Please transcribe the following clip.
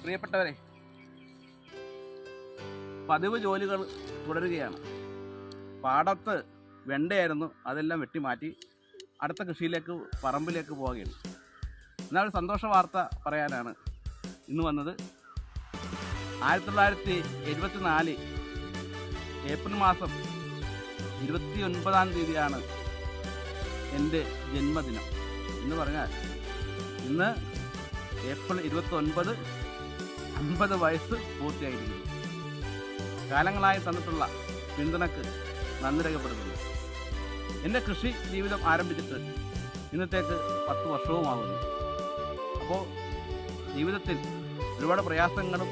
പ്രിയപ്പെട്ടവരെ, പതിവ് ജോലികൾ തുടരുകയാണ്. പാടത്ത് വെണ്ടയായിരുന്നു, അതെല്ലാം വെട്ടിമാറ്റി അടുത്ത കൃഷിയിലേക്ക് പറമ്പിലേക്ക് പോവുകയാണ്. എന്നാൽ ഒരു സന്തോഷ വാർത്ത പറയാനാണ് ഇന്ന് വന്നത്. 1974 ഏപ്രിൽ മാസം 29-ാം തീയതിയാണ് എൻ്റെ ജന്മദിനം. എന്ന് പറഞ്ഞാൽ ഇന്ന് ഏപ്രിൽ 29, 50 വയസ്സ് പൂർത്തിയായിരിക്കുന്നു. കാലങ്ങളായി തന്നിട്ടുള്ള പിന്തുണക്ക് നന്ദി രേഖപ്പെടുത്തുന്നു. എൻ്റെ കൃഷി ജീവിതം ആരംഭിച്ചിട്ട് ഇന്നത്തേക്ക് 10 വർഷവുമാകുന്നു. അപ്പോൾ ജീവിതത്തിൽ ഒരുപാട് പ്രയാസങ്ങളും